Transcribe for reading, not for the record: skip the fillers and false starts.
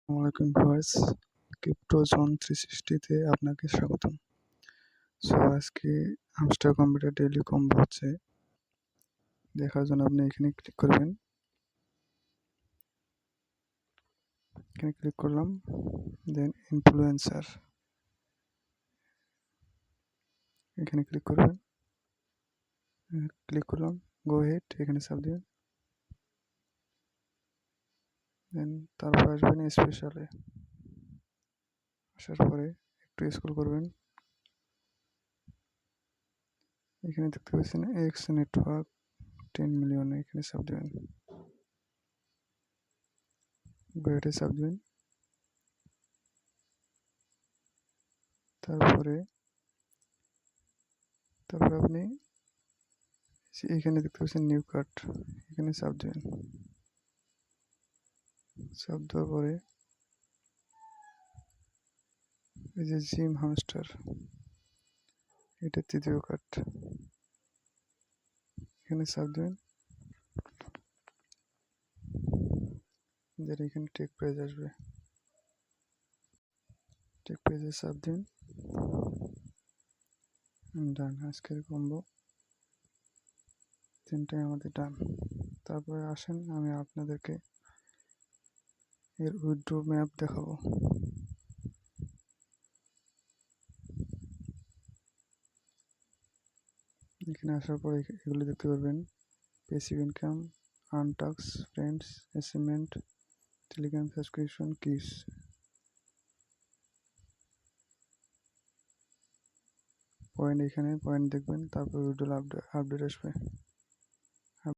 আসসালামু আলাইকুম viewers, crypto zone 360 তে আপনাকে স্বাগতম। সো আজকে হামস্টার কম্পিউটার ডেইলি কম্বো হচ্ছে দেখার জন্য আপনি এখানে ক্লিক করবেন। এখানে ক্লিক করলাম, দেন ইনফ্লুয়েন্সার এখানে ক্লিক করবেন। ক্লিক করলাম, গো হেড এখানে চাপ দিবেন। দেন তারপর আসবেন স্পেশালে, আসার পরে একটু স্ক্রল করবেন। এখানে দেখতে পাচ্ছেন এক্স নেটওয়ার্ক 10 মিলিয়ন, এখানে চাপ দিবেন। গো হেডে চাপ দিবেন। তারপরে আপনি এখানে দেখতে পাচ্ছেন নিউ কার্ড, এখানে চাপ দিবেন। চাপ দেওয়ার পরে এই যে জিম হামস্টার, এটা তৃতীয় কার্ড, এখানে চাপ দিবেন। এখানে টেক প্রাইজ আসবে, টেক প্রাইজে চাপ দিন। ডান, আজকের কম্বো তিনটাই আমাদের ডান। তারপরে আসেন আমি আপনাদেরকে এর উইথড্র ম্যাপ দেখাবো। এখানে আসার পরে এগুলো দেখতে পারবেন: প্যাসিভ ইনকাম, আনটাক্স, ফ্রেন্ডস, অ্যাসাইনমেন্ট, টেলিগ্রাম সাবস্ক্রিপশন, কিস। পয়েন্ট, এখানে পয়েন্ট দেখবেন, তারপর উইথড্র আপডেট আসবে।